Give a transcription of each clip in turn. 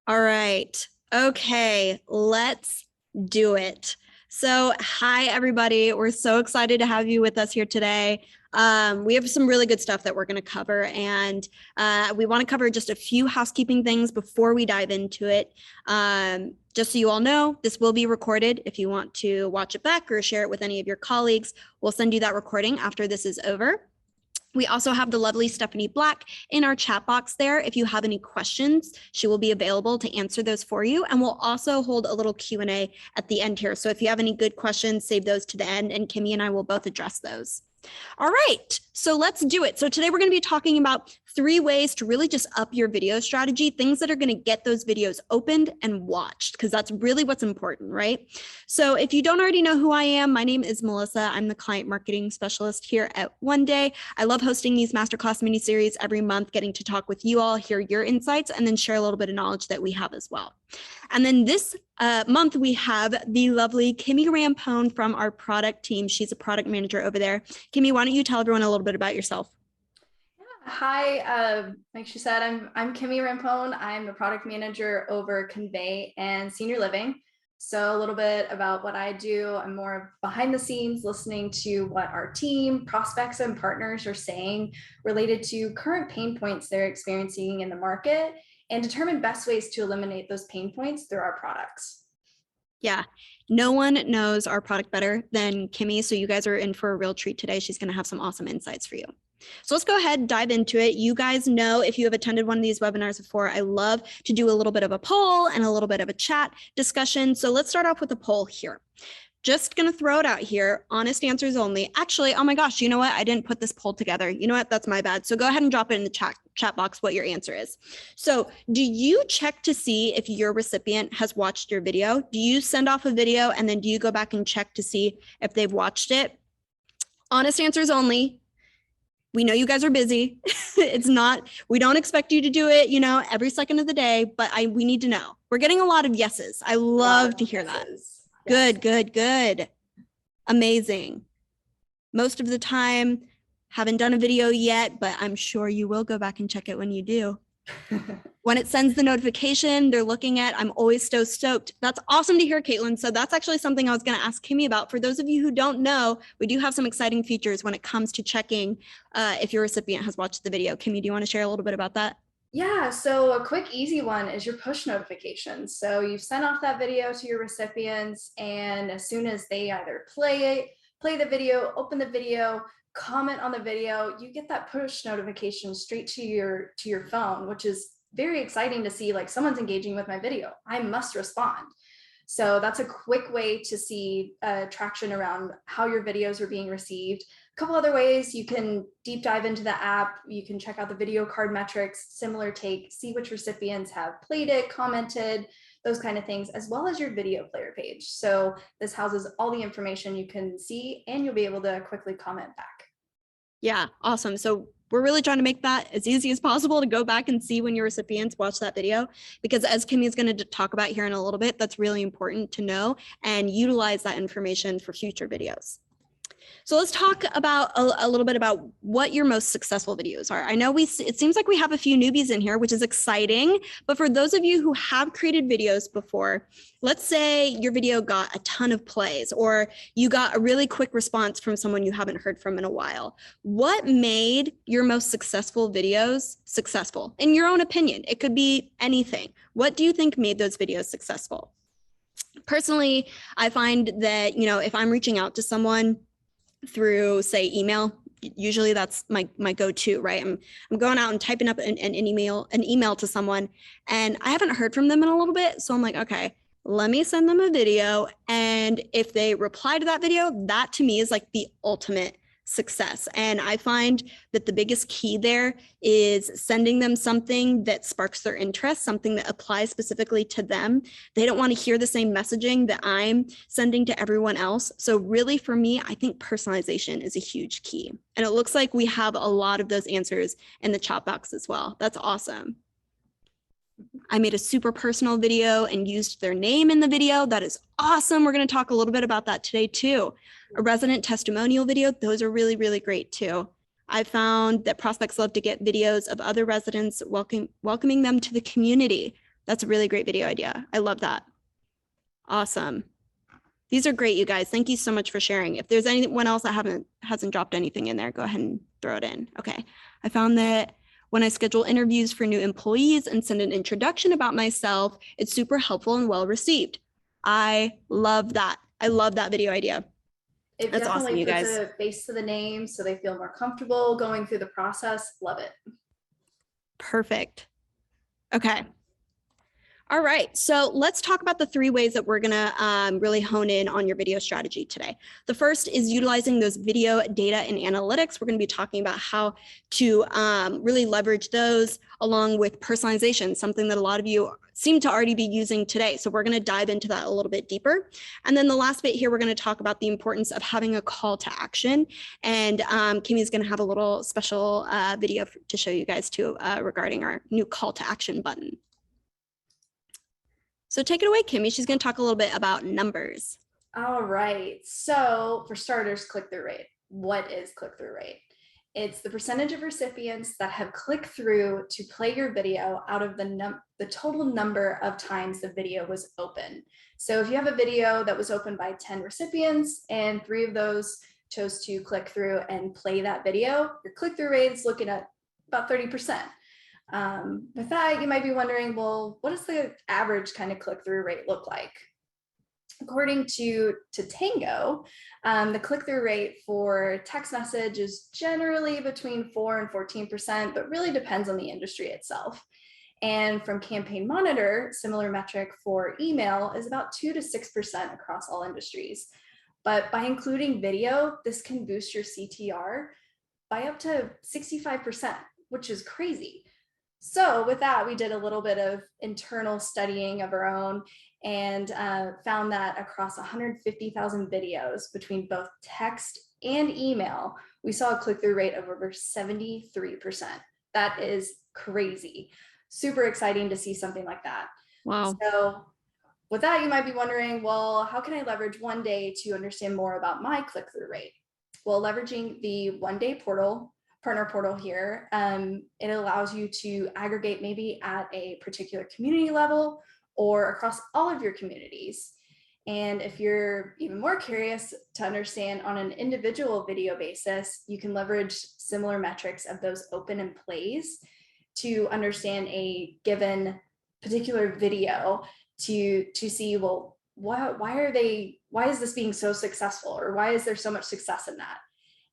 All right. Okay, let's do it. So, hi, everybody. We're so excited to have you with us here today. We have some really good stuff that we're going to cover, and we want to cover just a few housekeeping things before we dive into it. Just so you all know, this will be recorded. If you want to watch it back or share it with any of your colleagues, we'll send you that recording after this is over. We also have the lovely Stephanie Black in our chat box there. If you have any questions, she will be available to answer those for you. And we'll also hold a little Q&A at the end here. So if you have any good questions, save those to the end, and Kimmy and I will both address those. All right, so let's do it. So today we're going to be talking about 3 ways to really just up your video strategy, things that are going to get those videos opened and watched, because that's really what's important, right? So if you don't already know who I am, my name is Melissa. I'm the client marketing specialist here at OneDay. I love hosting these masterclass mini series every month, getting to talk with you all, hear your insights, and then share a little bit of knowledge that we have as well. And then this month, we have the lovely Kimi Rampone from our product team. She's a product manager over there. Kimi, why don't you tell everyone a little bit about yourself? Hi, like she said, I'm Kimi Rampone. I'm the product manager over Convey and Senior Living. So a little bit about what I do. I'm more behind the scenes, listening to what our team, prospects, and partners are saying related to current pain points they're experiencing in the market and determine best ways to eliminate those pain points through our products. Yeah, no one knows our product better than Kimi. So you guys are in for a real treat today. She's going to have some awesome insights for you. So let's go ahead and dive into it. You guys know, if you have attended one of these webinars before, I love to do a little bit of a poll and a little bit of a chat discussion. So let's start off with a poll here. Just going to throw it out here. Honest answers only. Actually, oh my gosh, you know what? I didn't put this poll together. You know what? That's my bad. So go ahead and drop it in the chat box what your answer is. So do you check to see if your recipient has watched your video? Do you send off a video and then do you go back and check to see if they've watched it? Honest answers only. We know you guys are busy. It's not, we don't expect you to do it, you know, every second of the day, but we need to know. We're getting a lot of yeses. I love to hear that. Good, good, good. Amazing. Most of the time, haven't done a video yet, but I'm sure you will go back and check it when you do. When it sends the notification, they're looking at, I'm always so stoked. That's awesome to hear, Caitlin. So that's actually something I was going to ask Kimi about. For those of you who don't know, we do have some exciting features when it comes to checking if your recipient has watched the video. Kimi, do you want to share a little bit about that? Yeah, so a quick, easy one is your push notifications. So you've sent off that video to your recipients, and as soon as they either play the video, open the video, comment on the video, you get that push notification straight to your phone, which is very exciting to see, like, someone's engaging with my video. I must respond. So that's a quick way to see traction around how your videos are being received. A couple other ways: you can deep dive into the app. You can check out the video card metrics, similar take, see which recipients have played it, commented, those kind of things, as well as your video player page. So this houses all the information you can see, and you'll be able to quickly comment back. Yeah, awesome. So we're really trying to make that as easy as possible to go back and see when your recipients watch that video, because as Kimi is going to talk about here in a little bit, that's really important to know and utilize that information for future videos. So let's talk about a little bit about what your most successful videos are. I know it seems like we have a few newbies in here, which is exciting. But for those of you who have created videos before, let's say your video got a ton of plays or you got a really quick response from someone you haven't heard from in a while. What made your most successful videos successful? In your own opinion, it could be anything. What do you think made those videos successful? Personally, I find that, you know, if I'm reaching out to someone through, say, email, usually that's my go-to, right? I'm going out and typing up an email to someone, and I haven't heard from them in a little bit. So I'm like, okay, let me send them a video. And if they reply to that video, that to me is like the ultimate success. And I find that the biggest key there is sending them something that sparks their interest, something that applies specifically to them. They don't want to hear the same messaging that I'm sending to everyone else. So really, for me, I think personalization is a huge key. And it looks like we have a lot of those answers in the chat box as well. That's awesome. I made a super personal video and used their name in the video. That is awesome. We're going to talk a little bit about that today too. A resident testimonial video, those are really, really great too. I found that prospects love to get videos of other residents welcoming them to the community. That's a really great video idea. I love that. Awesome. These are great, you guys. Thank you so much for sharing. If there's anyone else that hasn't dropped anything in there, go ahead and throw it in. Okay. I found that when I schedule interviews for new employees and send an introduction about myself, it's super helpful and well received. I love that. I love that video idea. It That's awesome, definitely you puts guys. a face to the name so they feel more comfortable going through the process. Love it. Perfect. Okay. All right, so let's talk about the 3 ways that we're gonna really hone in on your video strategy today. The first is utilizing those video data and analytics. We're gonna be talking about how to really leverage those along with personalization, something that a lot of you seem to already be using today. So we're gonna dive into that a little bit deeper. And then the last bit here, we're gonna talk about the importance of having a call to action. And Kimi's gonna have a little special video to show you guys too regarding our new call to action button. So take it away, Kimi. She's going to talk a little bit about numbers. All right. So for starters, click-through rate. What is click-through rate? It's the percentage of recipients that have clicked through to play your video out of the total number of times the video was open. So if you have a video that was opened by 10 recipients and 3 of those chose to click through and play that video, your click-through rate is looking at about 30%. With that, you might be wondering, well, what does the average kind of click-through rate look like? According to Tango, the click-through rate for text message is generally between 4 and 14%, but really depends on the industry itself. And from Campaign Monitor, similar metric for email is about 2 to 6% across all industries. But by including video, this can boost your CTR by up to 65%, which is crazy. So with that, we did a little bit of internal studying of our own and found that across 150,000 videos between both text and email, we saw a click-through rate of over 73%. That is crazy. Super exciting to see something like that. Wow. So with that, you might be wondering, well, how can I leverage OneDay to understand more about my click-through rate? Well, leveraging the OneDay partner portal here, it allows you to aggregate maybe at a particular community level or across all of your communities. And if you're even more curious to understand on an individual video basis, you can leverage similar metrics of those open and plays to understand a given particular video to see, well, why is this being so successful, or why is there so much success in that?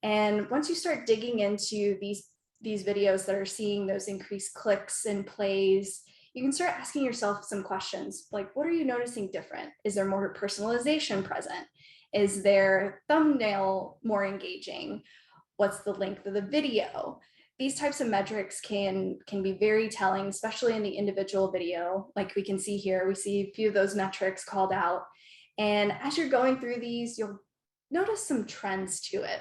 And once you start digging into these videos that are seeing those increased clicks and plays, you can start asking yourself some questions like, what are you noticing different? Is there more personalization present? Is their thumbnail more engaging? What's the length of the video? These types of metrics can be very telling, especially in the individual video. Like we can see here, we see a few of those metrics called out. And as you're going through these, you'll notice some trends to it.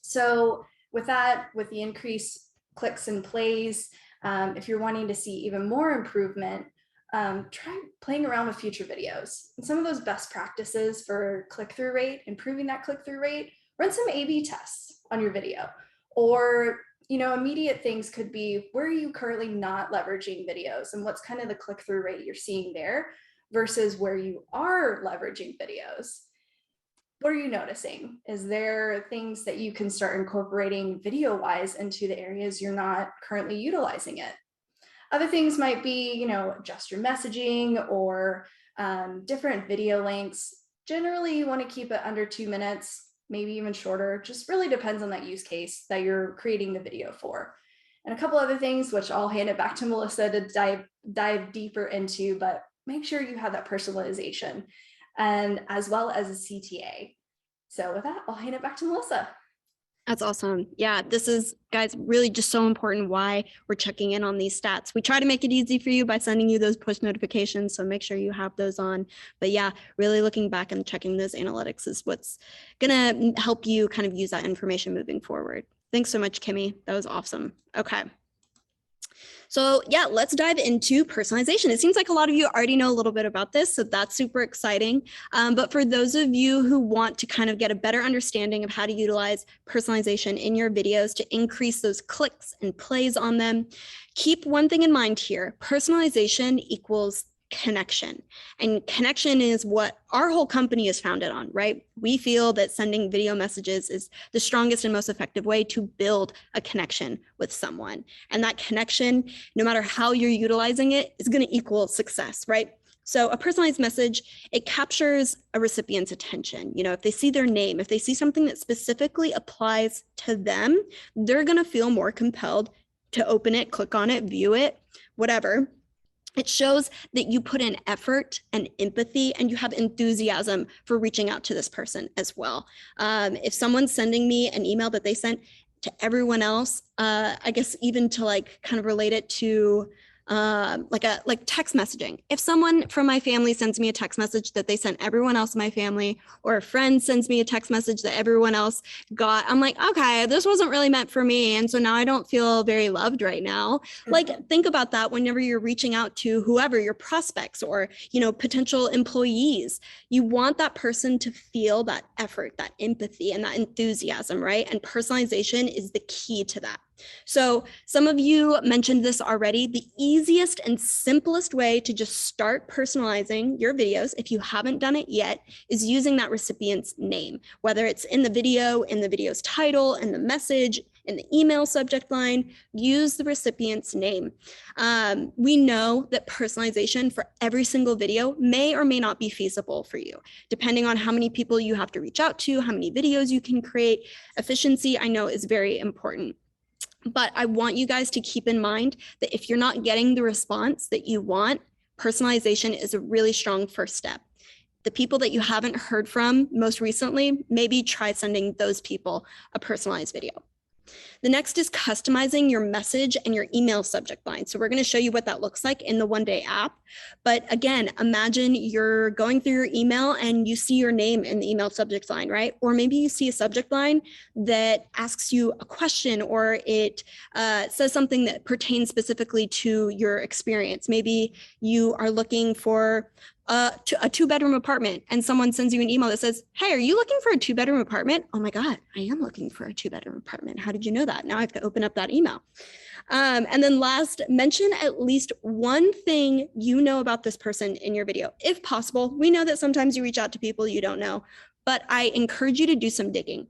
So with that, with the increased clicks and plays, if you're wanting to see even more improvement, try playing around with future videos. And some of those best practices for click-through rate, improving that click-through rate, run some A/B tests on your video. Or, immediate things could be, where are you currently not leveraging videos, and what's kind of the click-through rate you're seeing there versus where you are leveraging videos. What are you noticing? Is there things that you can start incorporating video-wise into the areas you're not currently utilizing it? Other things might be, adjust your messaging or different video lengths. Generally, you want to keep it under 2 minutes, maybe even shorter. Just really depends on that use case that you're creating the video for. And a couple other things, which I'll hand it back to Melissa to dive deeper into, but make sure you have that personalization, and as well as a CTA. So with that, I'll hand it back to Melissa. That's awesome. Yeah, this is, guys, really just so important why we're checking in on these stats. We try to make it easy for you by sending you those push notifications, so make sure you have those on. But yeah, really looking back and checking those analytics is what's gonna help you kind of use that information moving forward. Thanks so much, Kimi. That was awesome. Okay. So yeah, let's dive into personalization. It seems like a lot of you already know a little bit about this, so that's super exciting. But for those of you who want to kind of get a better understanding of how to utilize personalization in your videos to increase those clicks and plays on them, keep one thing in mind here. Personalization equals connection. And connection is what our whole company is founded on, right? We feel that sending video messages is the strongest and most effective way to build a connection with someone. And that connection, no matter how you're utilizing it, is going to equal success, right? So a personalized message, it captures a recipient's attention. You know, if they see their name, if they see something that specifically applies to them, they're going to feel more compelled to open it, click on it, view it, whatever. It shows that you put in effort and empathy and you have enthusiasm for reaching out to this person as well. If someone's sending me an email that they sent to everyone else, I guess even to like kind of relate it to like text messaging. If someone from my family sends me a text message that they sent everyone else in my family, or a friend sends me a text message that everyone else got, I'm like, okay, this wasn't really meant for me. And so now I don't feel very loved right now. Like, think about that whenever you're reaching out to whoever, your prospects or, you know, potential employees. You want that person to feel that effort, that empathy, and that enthusiasm, right? And personalization is the key to that. So some of you mentioned this already. The easiest and simplest way to just start personalizing your videos, if you haven't done it yet, is using that recipient's name, whether it's in the video, in the video's title, in the message, in the email subject line. Use the recipient's name. We know that personalization for every single video may or may not be feasible for you, depending on how many people you have to reach out to, how many videos you can create. Efficiency, I know, is very important. But I want you guys to keep in mind that if you're not getting the response that you want, personalization is a really strong first step. The people that you haven't heard from most recently, maybe try sending those people a personalized video. The next is customizing your message and your email subject line. So we're going to show you what that looks like in the OneDay app. But again, imagine you're going through your email and you see your name in the email subject line, right? Or maybe you see a subject line that asks you a question, or it says something that pertains specifically to your experience. Maybe you are looking for a two-bedroom apartment and someone sends you an email that says, hey, are you looking for a two-bedroom apartment? Oh my God, I am looking for a two-bedroom apartment. How did you know that? Now I have to open up that email. And then last, mention at least one thing you know about this person in your video. If possible, we know that sometimes you reach out to people you don't know, but I encourage you to do some digging.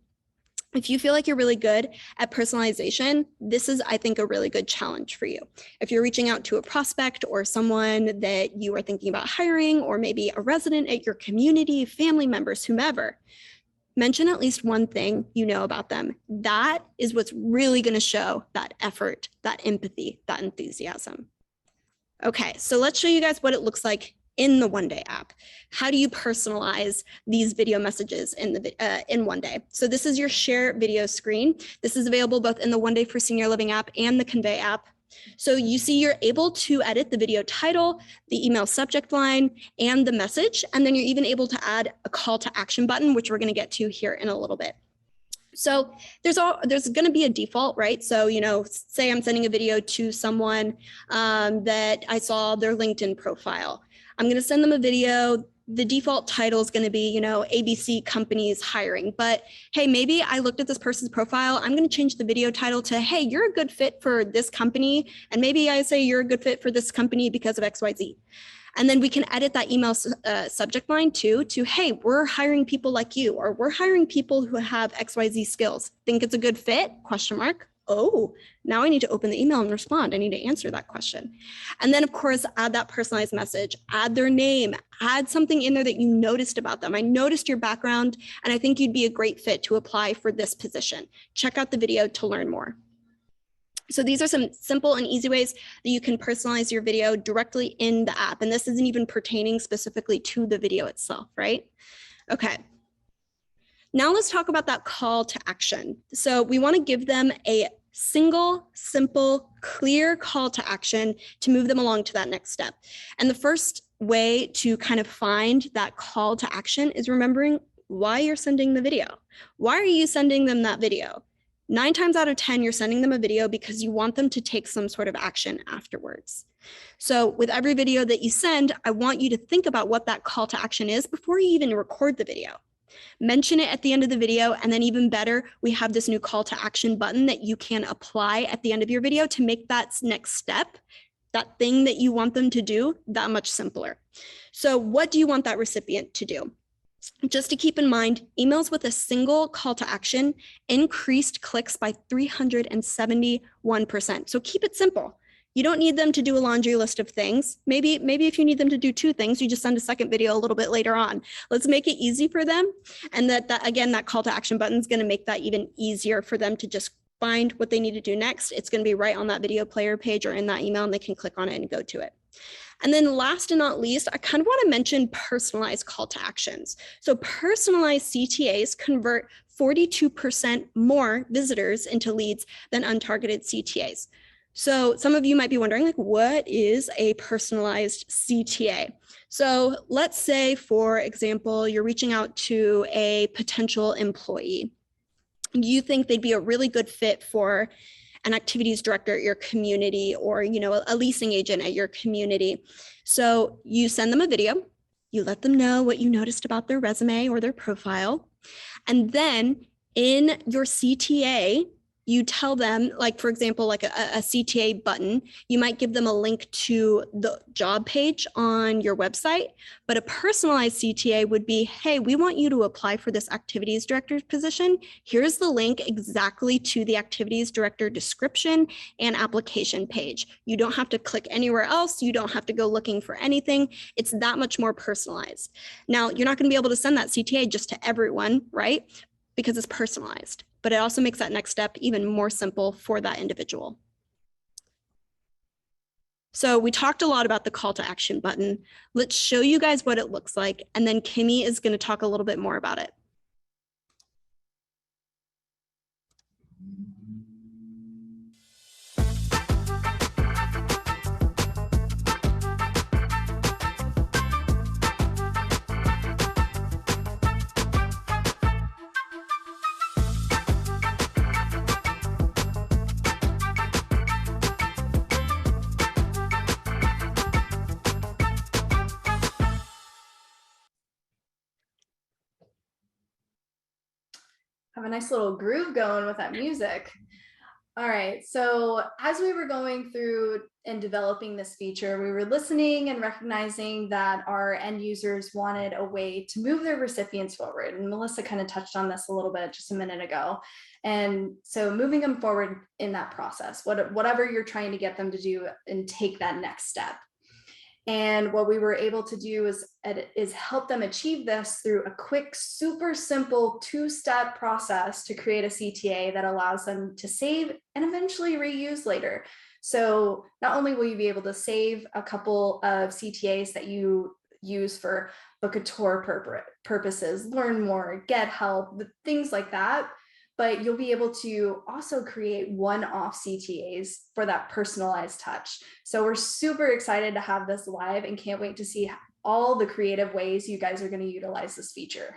If you feel like you're really good at personalization, this is, I think, a really good challenge for you. If you're reaching out to a prospect or someone that you are thinking about hiring, or maybe a resident at your community, family members, whomever, mention at least one thing you know about them. That is what's really going to show that effort, that empathy, that enthusiasm. Okay, so let's show you guys what it looks like in the OneDay app. How do you personalize these video messages in OneDay? So this is your share video screen. This is available both in the OneDay for Senior Living app and the Convey app. So you see you're able to edit the video title, the email subject line, and the message. And then you're even able to add a call to action button, which we're going to get to here in a little bit. So there's going to be a default, right? So, you know, say I'm sending a video to someone that I saw their LinkedIn profile. I'm going to send them a video. The default title is going to be, you know, ABC companies hiring. But hey, maybe I looked at this person's profile. I'm going to change the video title to, hey, you're a good fit for this company. And maybe I say you're a good fit for this company because of XYZ. And then we can edit that email subject line too to, hey, we're hiring people like you, or we're hiring people who have XYZ skills. Think it's a good fit? Question mark. Oh, now I need to open the email and respond. I need to answer that question. And then of course, add that personalized message, add their name, add something in there that you noticed about them. I noticed your background and I think you'd be a great fit to apply for this position. Check out the video to learn more. So these are some simple and easy ways that you can personalize your video directly in the app. And this isn't even pertaining specifically to the video itself, right? Okay. Now let's talk about that call to action. So we want to give them a single, simple, clear call to action to move them along to that next step. And the first way to kind of find that call to action is remembering why you're sending the video. Why are you sending them that video? 9 times out of 10, you're sending them a video because you want them to take some sort of action afterwards. So with every video that you send, I want you to think about what that call to action is before you even record the video. Mention it at the end of the video, and then even better, we have this new call to action button that you can apply at the end of your video to make that next step, that thing that you want them to do, that much simpler. So what do you want that recipient to do? Just to keep in mind, emails with a single call to action increased clicks by 371%. So keep it simple. You don't need them to do a laundry list of things. Maybe if you need them to do 2 things, you just send a second video a little bit later on. Let's make it easy for them. And that call to action button is going to make that even easier for them to just find what they need to do next. It's going to be right on that video player page or in that email, and they can click on it and go to it. And then last and not least, I kind of want to mention personalized call to actions. So personalized CTAs convert 42% more visitors into leads than untargeted CTAs. So some of you might be wondering, like, what is a personalized CTA? So let's say, for example, you're reaching out to a potential employee. You think they'd be a really good fit for an activities director at your community, or a leasing agent at your community. So you send them a video, you let them know what you noticed about their resume or their profile, and then in your CTA, you tell them, like, for example, like a CTA button, you might give them a link to the job page on your website, but a personalized CTA would be, hey, we want you to apply for this activities director position. Here's the link exactly to the activities director description and application page. You don't have to click anywhere else. You don't have to go looking for anything. It's that much more personalized. Now, you're not going to be able to send that CTA just to everyone, right? Because it's personalized, but it also makes that next step even more simple for that individual. So we talked a lot about the call to action button. Let's show you guys what it looks like, and then Kimi is going to talk a little bit more about it. Have a nice little groove going with that music. All right, so as we were going through and developing this feature, we were listening and recognizing that our end users wanted a way to move their recipients forward. And Melissa kind of touched on this a little bit just a minute ago. And so moving them forward in that process, whatever you're trying to get them to do and take that next step. And what we were able to do is help them achieve this through a quick, super simple 2-step process to create a CTA that allows them to save and eventually reuse later. So not only will you be able to save a couple of CTAs that you use for book a tour purposes, learn more, get help, things like that, but you'll be able to also create one-off CTAs for that personalized touch. So we're super excited to have this live and can't wait to see all the creative ways you guys are going to utilize this feature.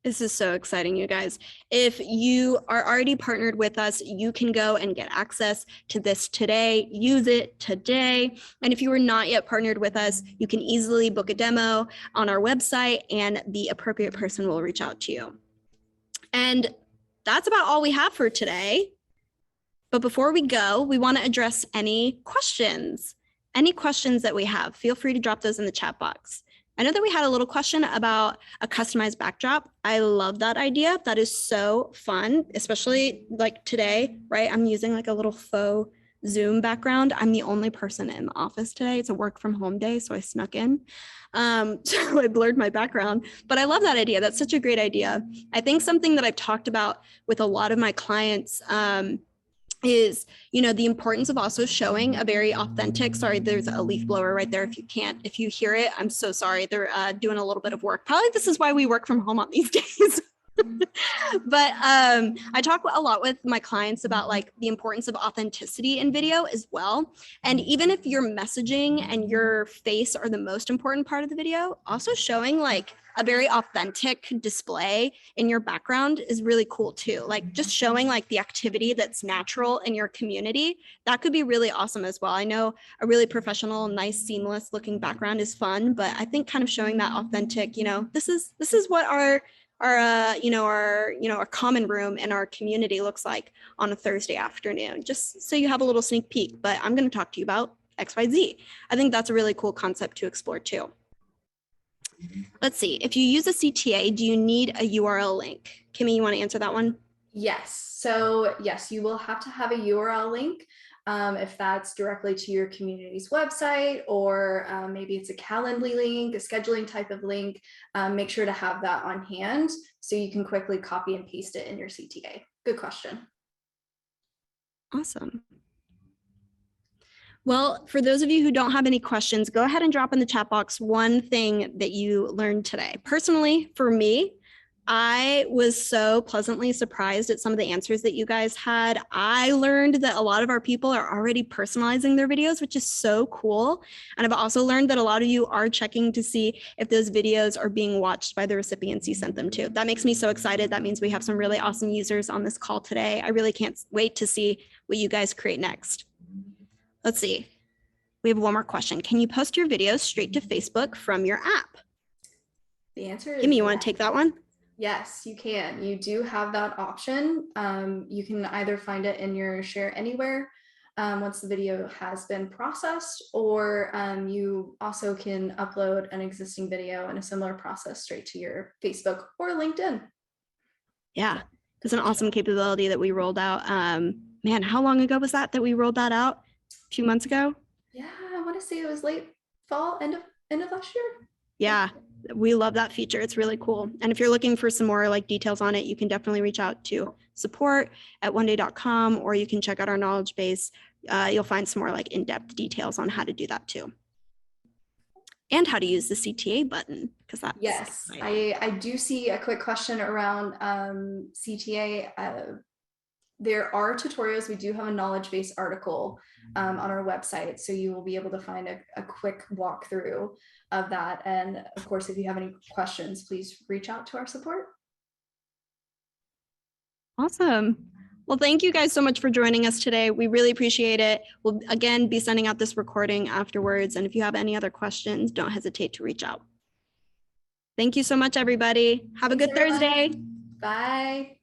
This is so exciting, you guys. If you are already partnered with us, you can go and get access to this today, use it today. And if you are not yet partnered with us, you can easily book a demo on our website and the appropriate person will reach out to you. And that's about all we have for today. But before we go, we want to address any questions. Any questions that we have, feel free to drop those in the chat box. I know that we had a little question about a customized backdrop. I love that idea. That is so fun, especially like today, right? I'm using like a little faux Zoom background. I'm the only person in the office today. It's a work from home day, so I snuck in. So I blurred my background, but I love that idea. That's such a great idea. I think something that I've talked about with a lot of my clients is, the importance of also showing a very authentic, sorry, there's a leaf blower right there. If you hear it, I'm so sorry. They're doing a little bit of work. Probably this is why we work from home on these days. But I talk a lot with my clients about like the importance of authenticity in video as well. And even if your messaging and your face are the most important part of the video, also showing like a very authentic display in your background is really cool too. Like just showing like the activity that's natural in your community, that could be really awesome as well. I know a really professional, nice, seamless looking background is fun, but I think kind of showing that authentic, this is what our our common room in our community looks like on a Thursday afternoon, just so you have a little sneak peek. But I'm going to talk to you about XYZ. I think that's a really cool concept to explore too. Let's see, if you use a CTA, do you need a URL link? Kimmy, you want to answer that one? Yes. So yes, you will have to have a URL link. If that's directly to your community's website, or maybe it's a Calendly link, a scheduling type of link, make sure to have that on hand so you can quickly copy and paste it in your CTA. Good question. Awesome. Well, for those of you who don't have any questions, go ahead and drop in the chat box one thing that you learned today. Personally, for me, I was so pleasantly surprised at some of the answers that you guys had. I learned that a lot of our people are already personalizing their videos, which is so cool. And I've also learned that a lot of you are checking to see if those videos are being watched by the recipients you sent them to. That makes me so excited. That means we have some really awesome users on this call today. I really can't wait to see what you guys create next. Let's see. We have one more question. Can you post your videos straight to Facebook from your app? The answer is Kimmy, you want to take that one? Yes, you can. You do have that option. You can either find it in your Share Anywhere once the video has been processed, or you also can upload an existing video in a similar process straight to your Facebook or LinkedIn. Yeah, it's an awesome capability that we rolled out. Man, how long ago was that we rolled that out? A few months ago? Yeah, I want to say it was late fall, end of last year. Yeah, we love that feature. It's really cool. And if you're looking for some more like details on it, you can definitely reach out to support@oneday.com, or you can check out our knowledge base. You'll find some more like in-depth details on how to do that too. And how to use the CTA button, because that's yes, exciting. I do see a quick question around CTA. There are tutorials. We do have a knowledge base article on our website, so you will be able to find a quick walkthrough of that. And of course, if you have any questions, please reach out to our support. Awesome. Well, thank you guys so much for joining us today. We really appreciate it. We'll again be sending out this recording afterwards. And if you have any other questions, don't hesitate to reach out. Thank you so much, everybody. Have a good Thursday. Bye.